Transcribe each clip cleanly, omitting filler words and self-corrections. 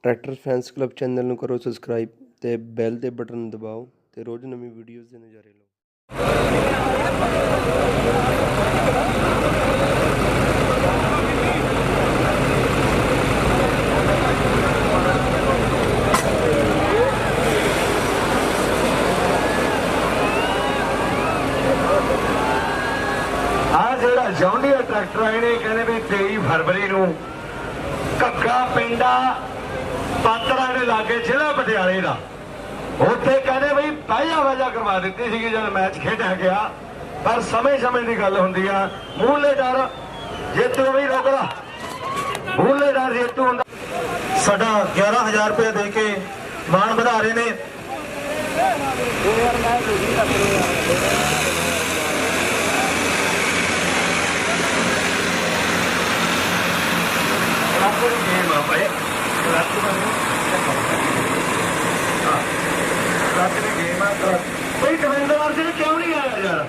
Tractor fans club channel ਨੂੰ ਕਰੋ subscribe ਤੇ ਬੈਲ ਦੇ ਬਟਨ ਦਬਾਓ ਤੇ ਰੋਜ਼ ਨਵੀਂ ਵੀਡੀਓਜ਼ ਦੇ ਨਜ਼ਾਰੇ ਲਓ। ਜਿਹੜਾ ਜੌਂਡੀਅਰ ਟਰੈਕਟਰ ਆਏ ਨੇ ਕਹਿੰਦੇ ਵੀ 23 ਫਰਵਰੀ ਨੂੰ ਘੱਗਾ ਪਿੰਡਾ ਪਾਤਰਾਂ ਦੇ ਲਾਗੇ ਜ਼ਿਲ੍ਹਾ ਪਟਿਆਲੇ ਦਾ ਉੱਥੇ ਕਹਿੰਦੇ ਬਈ ਪਹਿਲਾ ਵਜਾ ਕਰਵਾ ਦਿੱਤੀ ਸੀਗੀ ਜਦ ਮੈਚ ਖੇਡਿਆ ਗਿਆ ਪਰ ਸਮੇਂ ਦੀ ਗੱਲ ਹੁੰਦੀ ਆ ਮੂਹਰਲੇਦਾਰ ਜੇਤੂ ਵੀ ਰੋਕਦਾ ਮੂਹਰਲੇਦਾਰ ਜੇਤੂ ਹੁੰਦਾ ਸਾਡਾ 11000 ਰੁਪਏ ਦੇ ਕੇ ਮਾਣ ਵਧਾ ਰਹੇ ਨੇ गेम आ भाई गेम भाई दविंदर सिंह क्यों नहीं आया यार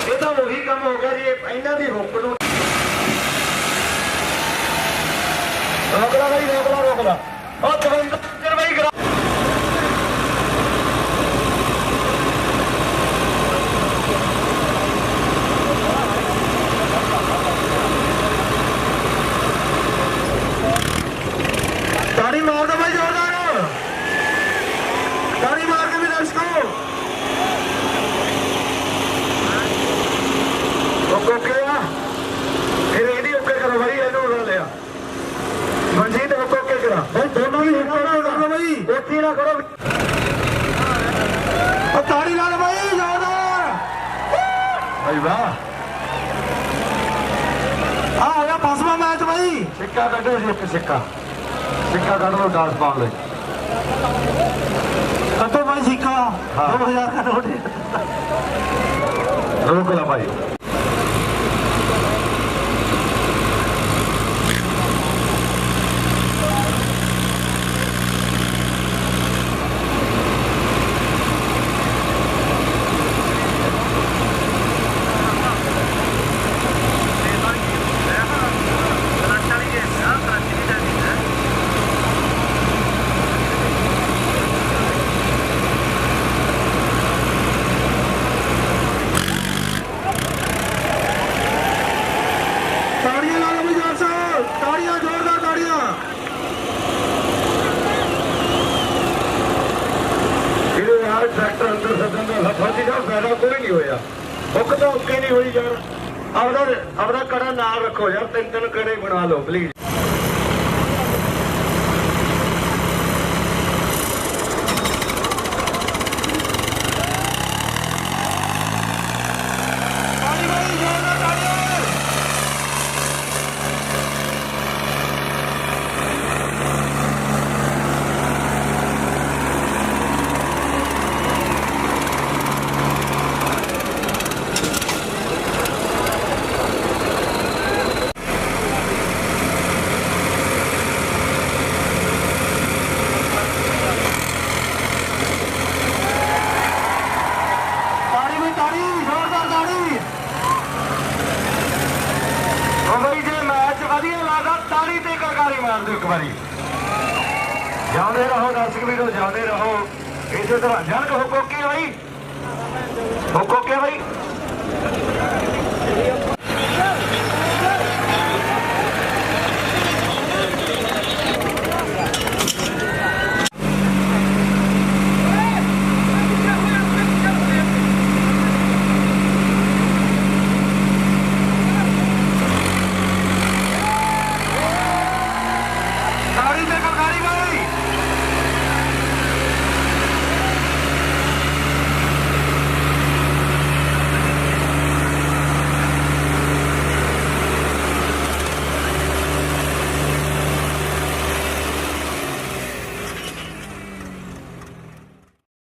ये तो वही काम हो गया जी इन्हों की हुक रोकला भाई रोकला और दविंदर भाई ताड़ी मार दो भाई जोरदार ताड़ी मार के भी दर्शकों ओके फिर एडी ओके करो भाई एनू उड़ा लिया मनजीत ओके करा भाई दोनों ही करो भाई ओके ना करो और ताड़ी ला लो भाई जोरदार भाई वाह आ गया 5वां मैच भाई सिक्का कटो जी सिक्का सिक्का कट लो 10 पाउंड ले कटो भाई सिक्का 2000 का नोट रोक ला भाई ट्रैक्टर अंदर सदन का फायदा कोई नहीं होया हुक तो ओके नहीं हुई यार अपना कड़ा नाल रखो यार 3 कड़े बना लो प्लीज ताड़ी ते ककारी मार दो एक बारी जाते रहो दर्शक वीरो जाते रहो इस तरह जन हुक ओके भाई हुक ओके भाई